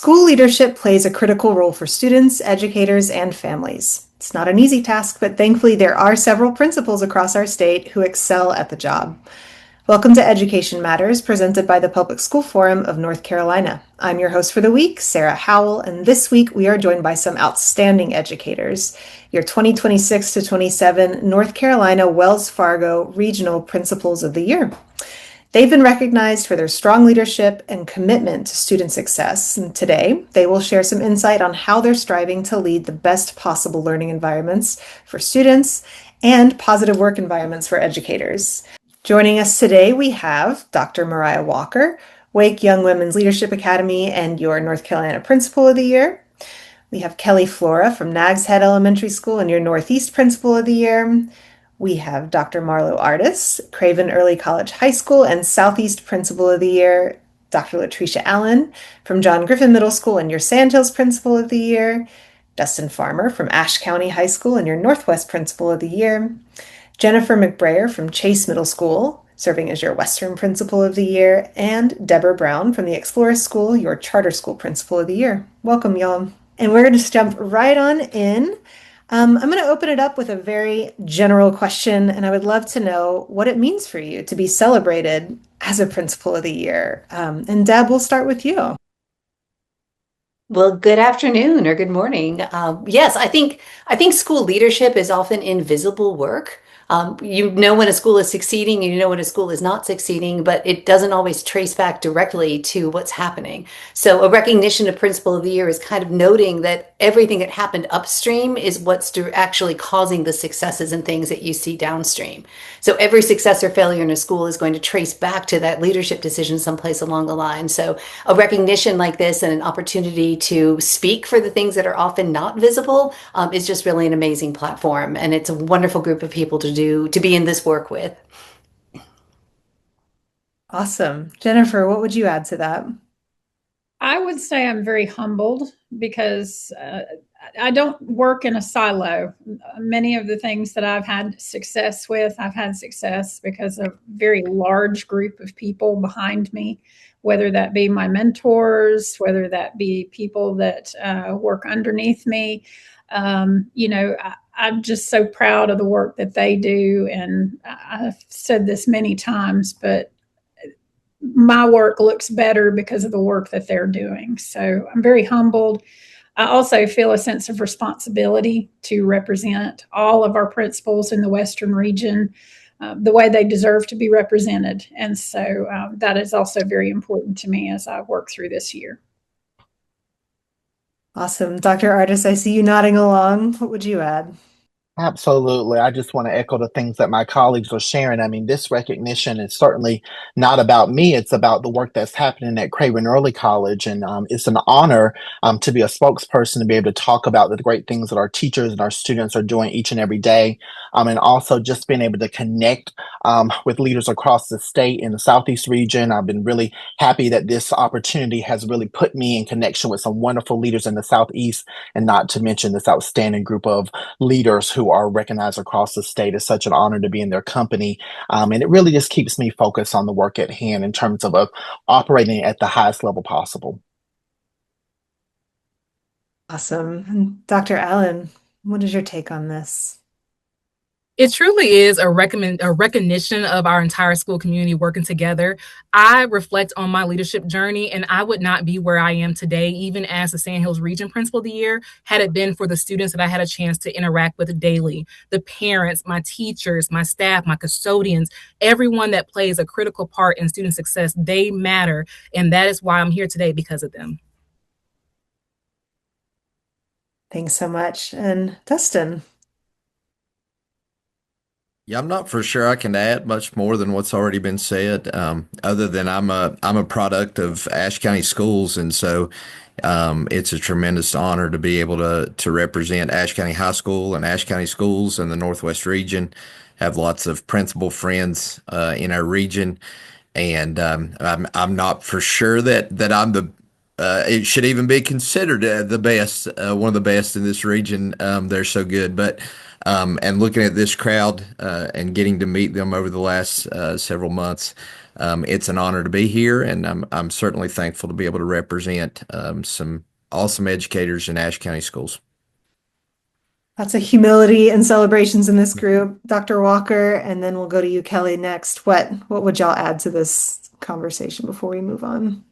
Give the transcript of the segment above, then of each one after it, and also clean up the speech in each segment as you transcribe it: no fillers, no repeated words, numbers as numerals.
School leadership plays a critical role for students, educators, and families. It's not an easy task, but thankfully there are several principals across our state who excel at the job. Welcome to Education Matters, presented by the Public School Forum of North Carolina. I'm your host for the week, Sarah Howell, and this week we are joined by some outstanding educators. Your 2026 to 27 North Carolina Wells Fargo Regional Principals of the Year. They've been recognized for their strong leadership and commitment to student success, and today they will share some insight on how they're striving to lead the best possible learning environments for students and positive work environments for educators. Joining us today, we have Dr. Mariah Walker, Wake Young Women's Leadership Academy and your North Carolina Principal of the Year. We have Kelly Flora from Nags Head Elementary School and your Northeast Principal of the Year. We have Dr. Marlow Artis, Craven Early College High School and Southeast Principal of the Year. Dr. Latricia Allen from John Griffin Middle School and your Sandhills Principal of the Year. Dustin Farmer from Ashe County High School and your Northwest Principal of the Year. Jennifer McBrayer from Chase Middle School, serving as your Western Principal of the Year. And Deborah Brown from the Explorer School, your Charter School Principal of the Year. Welcome, y'all. And we're going to just jump right on in. I'm going to open it up with a very general question, and I would love to know what it means for you to be celebrated as a Principal of the Year. And Deb, we'll start with you. Well, good afternoon or good morning. Yes, I think school leadership is often invisible work. You know when a school is succeeding and you know when a school is not succeeding, but it doesn't always trace back directly to what's happening. So a recognition of Principal of the Year is kind of noting that everything that happened upstream is what's actually causing the successes and things that you see downstream. So every success or failure in a school is going to trace back to that leadership decision someplace along the line. So a recognition like this and an opportunity to speak for the things that are often not visible is just really an amazing platform. And it's a wonderful group of people to be in this work with. Awesome. Jennifer, what would you add to that? I would say I'm very humbled because I don't work in a silo. Many of the things that I've had success with, I've had success because of a very large group of people behind me, whether that be my mentors, whether that be people that work underneath me. I'm just so proud of the work that they do. And I've said this many times, but my work looks better because of the work that they're doing. So I'm very humbled. I also feel a sense of responsibility to represent all of our principals in the Western region the way they deserve to be represented. And so that is also very important to me as I work through this year. Awesome. Dr. Artis, I see you nodding along. What would you add? Absolutely. I just want to echo the things that my colleagues are sharing. I mean, this recognition is certainly not about me. It's about the work that's happening at Craven Early College. And it's an honor to be a spokesperson, to be able to talk about the great things that our teachers and our students are doing each and every day. And also just being able to connect with leaders across the state in the Southeast region. I've been really happy that this opportunity has really put me in connection with some wonderful leaders in the Southeast, and not to mention this outstanding group of leaders who are recognized across the state. It's such an honor to be in their company. And it really just keeps me focused on the work at hand in terms of operating at the highest level possible. Awesome. And Dr. Allen, what is your take on this? It truly is a recognition of our entire school community working together. I reflect on my leadership journey, and I would not be where I am today, even as the Sandhills Region Principal of the Year, had it been for the students that I had a chance to interact with daily, the parents, my teachers, my staff, my custodians, everyone that plays a critical part in student success. They matter, and that is why I'm here today, because of them. Thanks so much. And Dustin. Yeah, I'm not for sure I can add much more than what's already been said, other than I'm a product of Ashe County Schools, and so it's a tremendous honor to be able to represent Ashe County High School and Ashe County Schools in the Northwest region. Have lots of principal friends in our region, and I'm not for sure that I'm the it should even be considered the best, one of the best in this region. They're so good, but. And looking at this crowd and getting to meet them over the last several months, it's an honor to be here, and I'm certainly thankful to be able to represent some awesome educators in Ashe County schools. Lots of humility and celebrations in this group. Dr. Walker, and then we'll go to you, Kelly, next. What would y'all add to this conversation before we move on?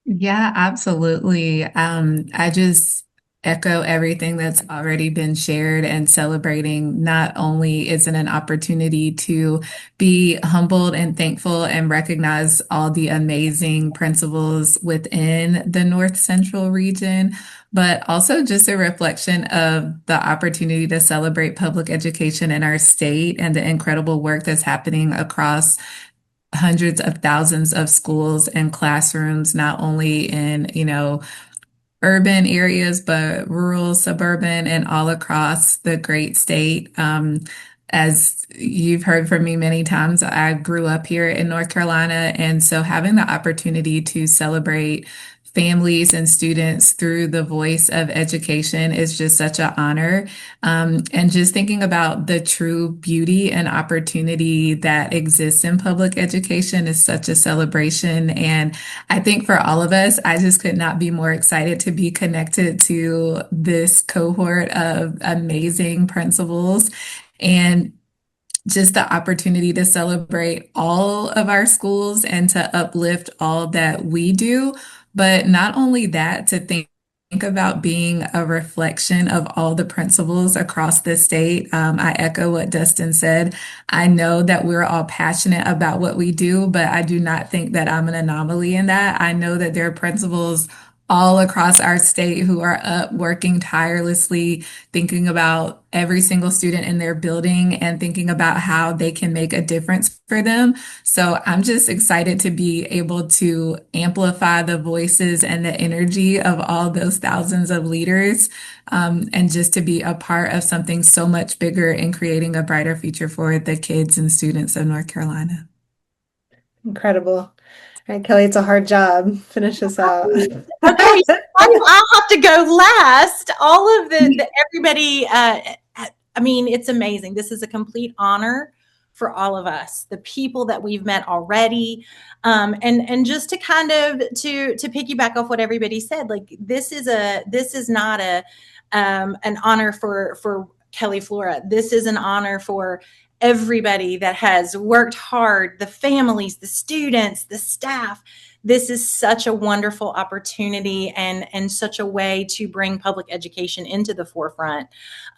Yeah, absolutely. I just echo everything that's already been shared, and celebrating not only is it an opportunity to be humbled and thankful and recognize all the amazing principals within the North Central region, but also just a reflection of the opportunity to celebrate public education in our state and the incredible work that's happening across hundreds of thousands of schools and classrooms, not only in, urban areas, but rural, suburban, and all across the great state. As you've heard from me many times, I grew up here in North Carolina. And so having the opportunity to celebrate families and students through the voice of education is just such an honor. And just thinking about the true beauty and opportunity that exists in public education is such a celebration. And I think for all of us, I just could not be more excited to be connected to this cohort of amazing principals, and just the opportunity to celebrate all of our schools and to uplift all that we do. But not only that, to think about being a reflection of all the principals across the state. I echo what Dustin said. I know that we're all passionate about what we do, but I do not think that I'm an anomaly in that. I know that there are principals all across our state who are up working tirelessly, thinking about every single student in their building and thinking about how they can make a difference for them. So I'm just excited to be able to amplify the voices and the energy of all those thousands of leaders, and just to be a part of something so much bigger in creating a brighter future for the kids and students of North Carolina. Incredible. All right, Kelly, it's a hard job. Finish us out. Okay, so I'll have to go last. All of the everybody, I mean, it's amazing. This is a complete honor for all of us, the people that we've met already. And just to kind of to piggyback off what everybody said, like this is not an honor for Kelly Flora. This is an honor for everybody that has worked hard, the families, the students, the staff. This is such a wonderful opportunity and such a way to bring public education into the forefront.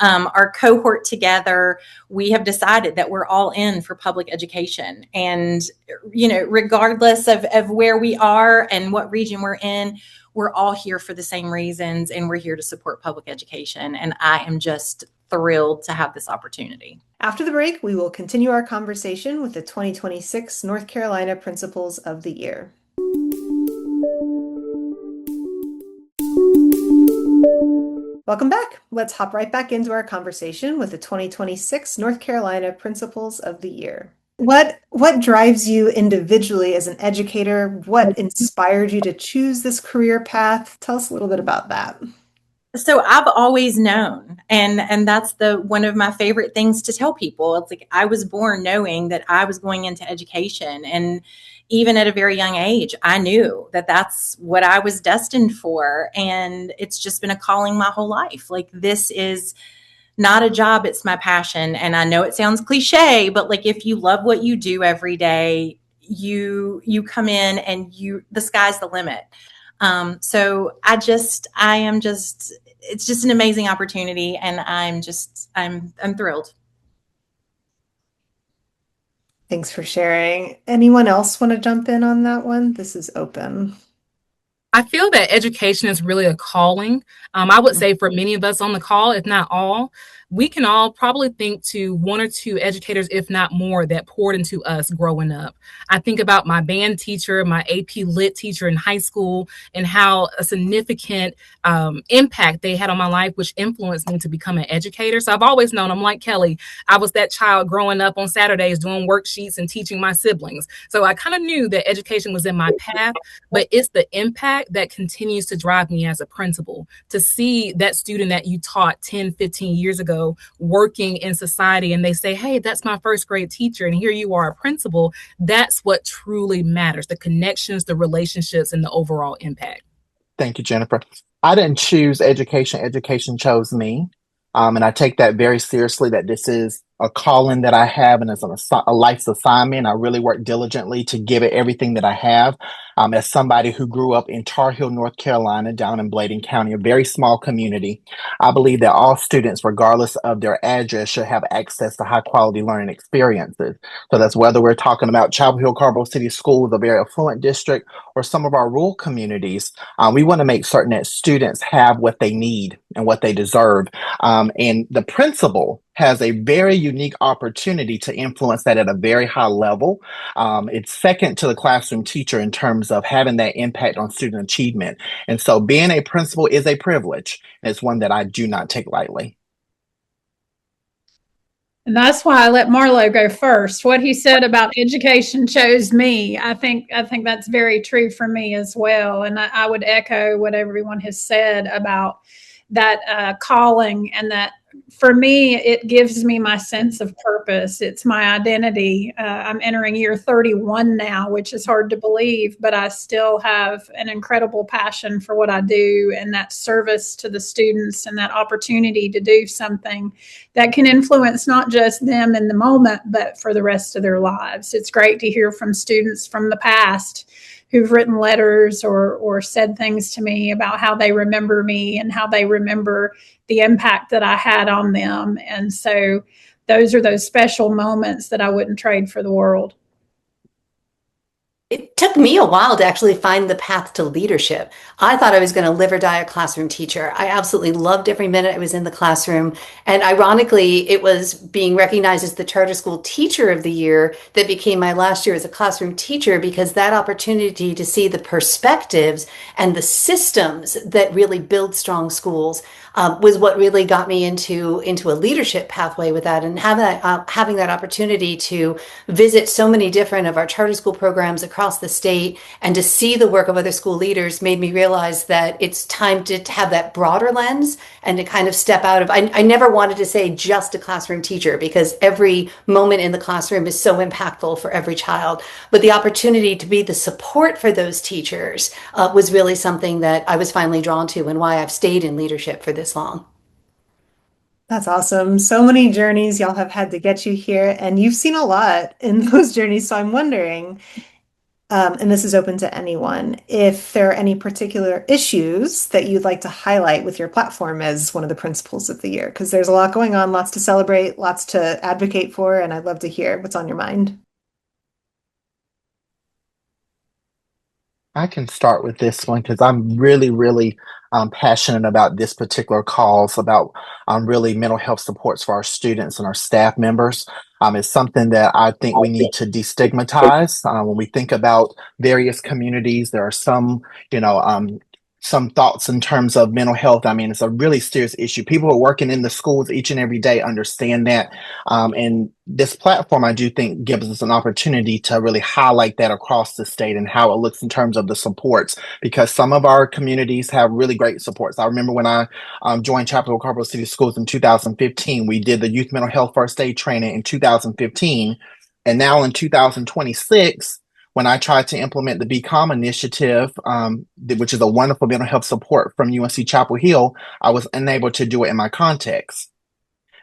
Our cohort together, we have decided that we're all in for public education. And, regardless of where we are and what region we're in, we're all here for the same reasons, and we're here to support public education. And I am just thrilled to have this opportunity. After the break, we will continue our conversation with the 2026 North Carolina Principals of the Year. Welcome back. Let's hop right back into our conversation with the 2026 North Carolina Principals of the Year. What drives you individually as an educator? What inspired you to choose this career path? Tell us a little bit about that. So I've always known, and that's one of my favorite things to tell people. It's like I was born knowing that I was going into education, and even at a very young age, I knew that that's what I was destined for, and it's just been a calling my whole life. Like this is not a job, it's my passion. And I know it sounds cliche, but like if you love what you do every day, you come in and the sky's the limit. So it's just an amazing opportunity, and I'm thrilled. Thanks for sharing. Anyone else want to jump in on that one? This is open. I feel that education is really a calling. I would say for many of us on the call, if not all, we can all probably think to one or two educators, if not more, that poured into us growing up. I think about my band teacher, my AP Lit teacher in high school, and how a significant impact they had on my life, which influenced me to become an educator. So I've always known, I'm like Kelly, I was that child growing up on Saturdays doing worksheets and teaching my siblings. So I kind of knew that education was in my path, but it's the impact that continues to drive me as a principal, to see that student that you taught 10, 15 years ago working in society, and they say, hey, that's my first grade teacher, and here you are, a principal. That's what truly matters, the connections, the relationships, and the overall impact. Thank you, Jennifer. I didn't choose education. Education chose me. And I take that very seriously, that this is a calling that I have and it's a life's assignment. I really work diligently to give it everything that I have. As somebody who grew up in Tar Heel, North Carolina, down in Bladen County, a very small community, I believe that all students, regardless of their address, should have access to high quality learning experiences. So that's whether we're talking about Chapel Hill, Carborough City Schools, a very affluent district, or some of our rural communities. We want to make certain that students have what they need and what they deserve. And the principal has a very unique opportunity to influence that at a very high level. It's second to the classroom teacher in terms of having that impact on student achievement. And so being a principal is a privilege. And it's one that I do not take lightly. And that's why I let Marlow go first. What he said about education chose me. I think that's very true for me as well. And I would echo what everyone has said about that calling, and that for me, it gives me my sense of purpose. It's my identity. I'm entering year 31 now, which is hard to believe, but I still have an incredible passion for what I do, and that service to the students and that opportunity to do something that can influence not just them in the moment, but for the rest of their lives. It's great to hear from students from the past who've written letters or said things to me about how they remember me and how they remember the impact that I had on them. And so those are those special moments that I wouldn't trade for the world. It took me a while to actually find the path to leadership. I thought I was going to live or die a classroom teacher. I absolutely loved every minute I was in the classroom. And ironically, it was being recognized as the Charter School Teacher of the Year that became my last year as a classroom teacher, because that opportunity to see the perspectives and the systems that really build strong schools was what really got me into a leadership pathway with that, and having that opportunity to visit so many different of our charter school programs across the state and to see the work of other school leaders made me realize that it's time to have that broader lens and to kind of step out of, I never wanted to say just a classroom teacher, because every moment in the classroom is so impactful for every child. But the opportunity to be the support for those teachers was really something that I was finally drawn to, and why I've stayed in leadership for this long. That's awesome. So many journeys y'all have had to get you here, and you've seen a lot in those journeys. So I'm wondering, and this is open to anyone, if there are any particular issues that you'd like to highlight with your platform as one of the principals of the year, because there's a lot going on, lots to celebrate, lots to advocate for, and I'd love to hear what's on your mind. I can start with this one because I'm really passionate about this particular cause, about really mental health supports for our students and our staff members. It's something that I think we need to destigmatize. When we think about various communities, there are some thoughts in terms of mental health. I mean, it's a really serious issue. People who are working in the schools each and every day understand that. And this platform, I do think, gives us an opportunity to really highlight that across the state and how it looks in terms of the supports, because some of our communities have really great supports. I remember when I joined Chapel Hill Carborough City Schools in 2015, we did the youth mental health first aid training in 2015. And now in 2026, when I tried to implement the BCOM initiative, which is a wonderful mental health support from UNC Chapel Hill, I was unable to do it in my context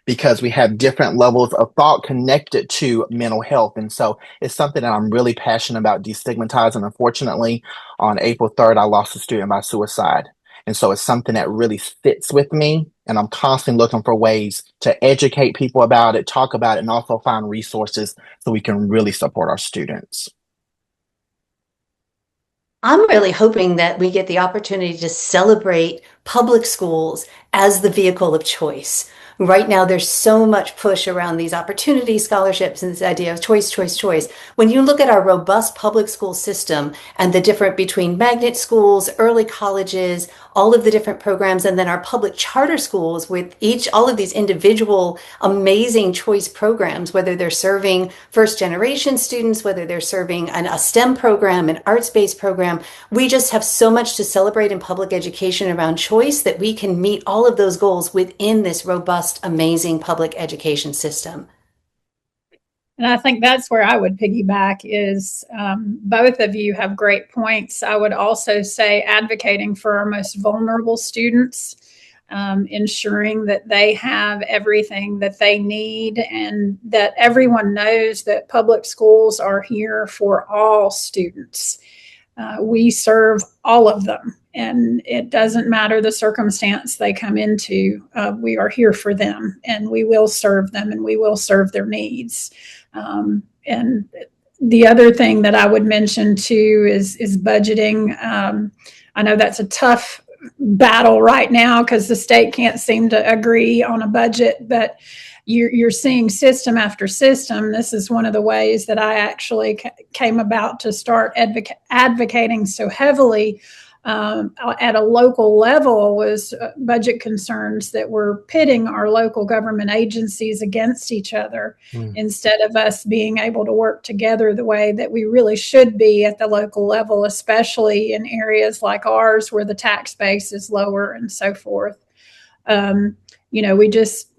because we have different levels of thought connected to mental health. And so it's something that I'm really passionate about destigmatizing. Unfortunately, on April 3rd, I lost a student by suicide. And so it's something that really fits with me. And I'm constantly looking for ways to educate people about it, talk about it, and also find resources so we can really support our students. I'm really hoping that we get the opportunity to celebrate public schools as the vehicle of choice. Right now, there's so much push around these opportunity scholarships and this idea of choice, choice, choice. When you look at our robust public school system and the difference between magnet schools, early colleges, all of the different programs, and then our public charter schools with all of these individual amazing choice programs, whether they're serving first generation students, whether they're serving a STEM program, an arts-based program, we just have so much to celebrate in public education around choice. choice that we can meet all of those goals within this robust, amazing public education system. And I think that's where I would piggyback is both of you have great points. I would also say advocating for our most vulnerable students, ensuring that they have everything that they need and that everyone knows that public schools are here for all students. We serve all of them, and it doesn't matter the circumstance they come into. We are here for them, and we will serve them, and we will serve their needs. And the other thing that I would mention too is budgeting. I know that's a tough battle right now because the state can't seem to agree on a budget, but you're seeing system after system. This is one of the ways that I actually came about to start advocating so heavily at a local level was budget concerns that were pitting our local government agencies against each other instead of us being able to work together the way that we really should be at the local level, especially in areas like ours where the tax base is lower and so forth.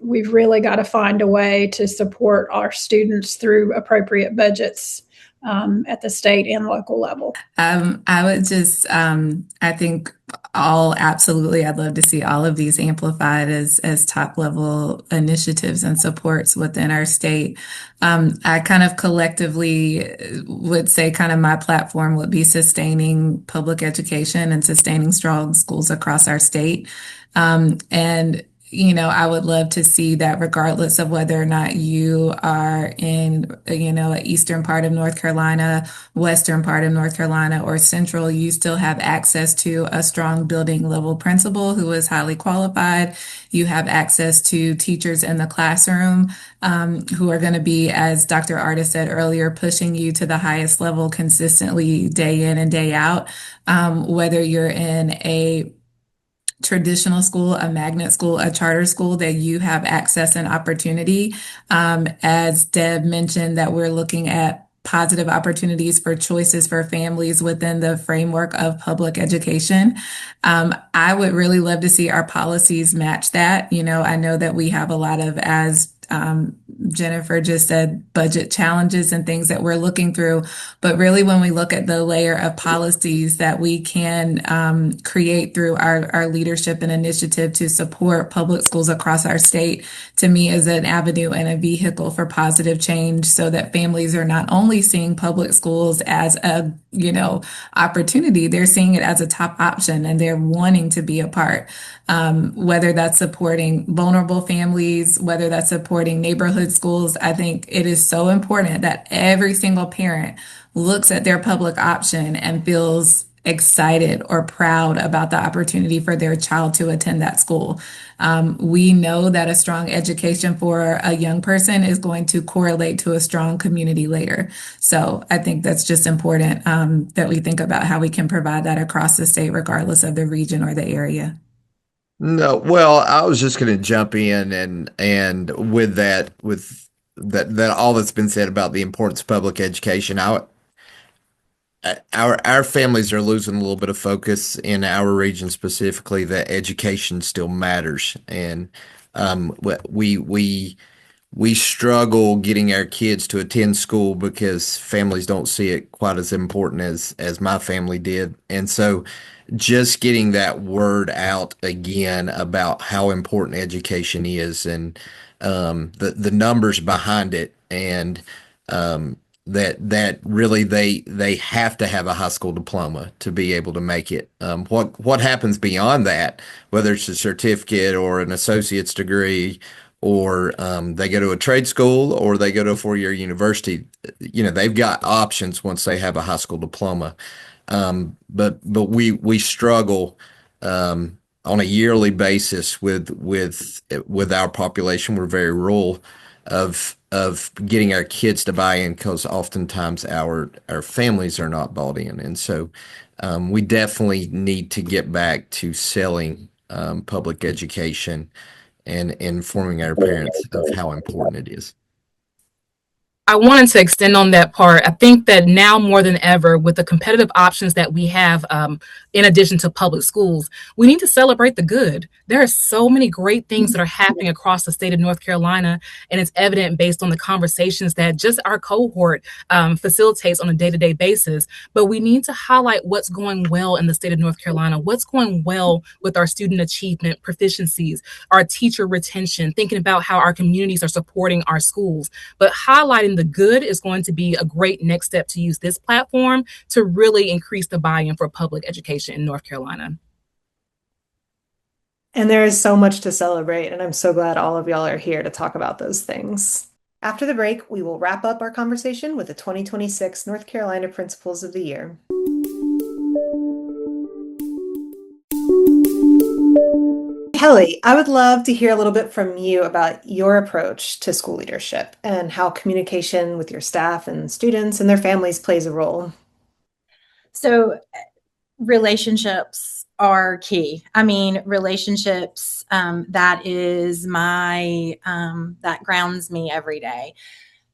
We've really got to find a way to support our students through appropriate budgets at the state and local level. I would just, I think absolutely, I'd love to see all of these amplified as top level initiatives and supports within our state. I kind of collectively would say kind of my platform would be sustaining public education and sustaining strong schools across our state. And I would love to see that regardless of whether or not you are in, an eastern part of North Carolina, western part of North Carolina, or central, you still have access to a strong building level principal who is highly qualified. You have access to teachers in the classroom who are going to be, as Dr. Artis said earlier, pushing you to the highest level consistently day in and day out. Whether you're in a traditional school, a magnet school, a charter school, that you have access and opportunity. As Deb mentioned, that we're looking at positive opportunities for choices for families within the framework of public education. I would really love to see our policies match that. I know that we have a lot of, as Jennifer just said, budget challenges and things that we're looking through. But really, when we look at the layer of policies that we can create through our leadership and initiative to support public schools across our state, to me is an avenue and a vehicle for positive change so that families are not only seeing public schools as a, opportunity, they're seeing it as a top option and they're wanting to be a part. Whether that's supporting vulnerable families, whether that's supporting neighborhood schools, I think it is so important that every single parent looks at their public option and feels excited or proud about the opportunity for their child to attend that school. We know that a strong education for a young person is going to correlate to a strong community later. So I think that's just important that we think about how we can provide that across the state, regardless of the region or the area. No, well, I was just going to jump in and with that all that's been said about the importance of public education, our families are losing a little bit of focus in our region specifically that education still matters, and we struggle getting our kids to attend school because families don't see it quite as important as my family did, and so just getting that word out again about how important education is and the numbers behind it and that really they have to have a high school diploma to be able to make it. What happens beyond that, whether it's a certificate or an associate's degree, or they go to a trade school or they go to a four-year university, they've got options once they have a high school diploma. But we struggle on a yearly basis with our population. We're very rural of getting our kids to buy in because oftentimes our families are not bought in, and so we definitely need to get back to selling public education and informing our parents of how important it is. I wanted to extend on that part. I think that now more than ever, with the competitive options that we have, in addition to public schools, we need to celebrate the good. There are so many great things that are happening across the state of North Carolina, and it's evident based on the conversations that just our cohort facilitates on a day-to-day basis. But we need to highlight what's going well in the state of North Carolina, what's going well with our student achievement proficiencies, our teacher retention, thinking about how our communities are supporting our schools. But highlighting the good is going to be a great next step to use this platform to really increase the buy-in for public education in North Carolina. And there is so much to celebrate, and I'm so glad all of y'all are here to talk about those things. After the break, we will wrap up our conversation with the 2026 North Carolina Principals of the Year. Kelly, I would love to hear a little bit from you about your approach to school leadership and how communication with your staff and students and their families plays a role. So, relationships are key. I mean, relationships, that is that grounds me every day.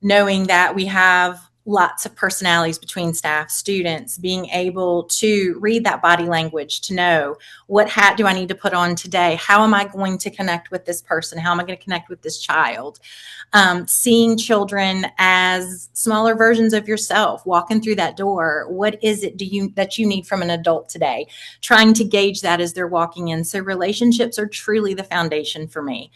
Knowing that we have lots of personalities between staff, students, being able to read that body language, to know what hat do I need to put on today? How am I going to connect with this person? How am I going to connect with this child? Seeing children as smaller versions of yourself, walking through that door. What is it that you need from an adult today? Trying to gauge that as they're walking in. So relationships are truly the foundation for me.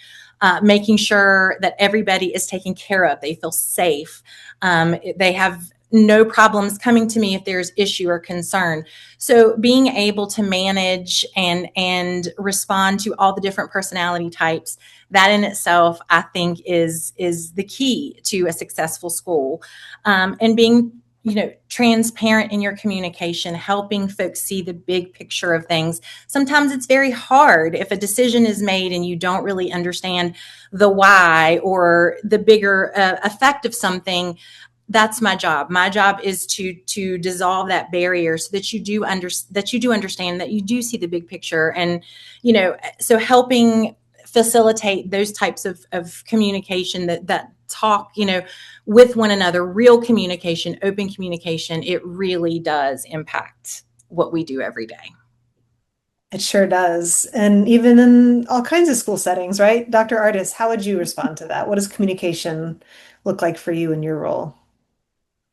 Making sure that everybody is taken care of. They feel safe. They have no problems coming to me if there's issue or concern. So being able to manage and respond to all the different personality types, that in itself, I think is the key to a successful school. And being transparent in your communication, helping folks see the big picture of things. Sometimes it's very hard if a decision is made and you don't really understand the why or the bigger effect of something. That's my job. My job is to dissolve that barrier so that you do understand, that you do see the big picture. And, so helping facilitate those types of communication that talk, with one another, real communication, open communication, it really does impact what we do every day. It sure does. And even in all kinds of school settings, right? Dr. Artis, how would you respond to that? What does communication look like for you in your role?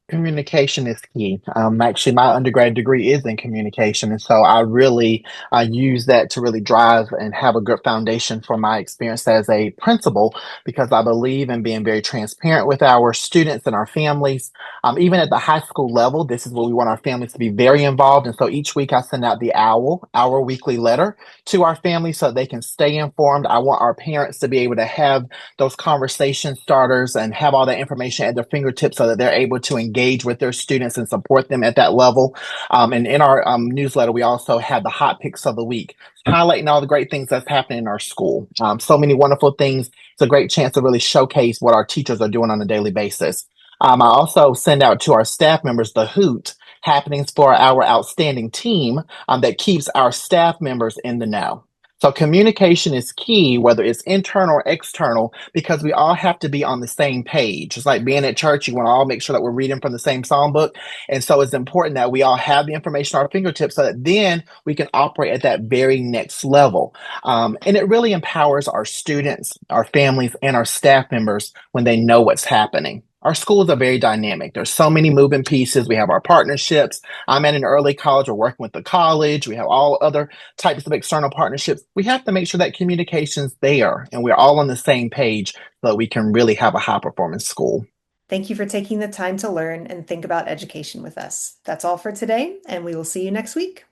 Communication is key. Actually, my undergrad degree is in communication, and so I really use that to really drive and have a good foundation for my experience as a principal, because I believe in being very transparent with our students and our families. Even at the high school level, this is where we want our families to be very involved, and so each week I send out the our weekly letter to our families so they can stay informed. I want our parents to be able to have those conversation starters and have all that information at their fingertips so that they're able to engage with their students and support them at that level. And in our newsletter, we also have the hot picks of the week, highlighting all the great things that's happening in our school. So many wonderful things. It's a great chance to really showcase what our teachers are doing on a daily basis. I also send out to our staff members the Hoot happenings for our outstanding team that keeps our staff members in the know. So communication is key, whether it's internal or external, because we all have to be on the same page. It's like being at church. You want to all make sure that we're reading from the same psalm book. And so it's important that we all have the information at our fingertips so that then we can operate at that very next level. And it really empowers our students, our families, and our staff members when they know what's happening. Our schools are very dynamic. There's so many moving pieces. We have our partnerships. I'm at an early college. We're working with the college. We have all other types of external partnerships. We have to make sure that communication's there and we're all on the same page so that we can really have a high performance school. Thank you for taking the time to learn and think about education with us. That's all for today, and we will see you next week.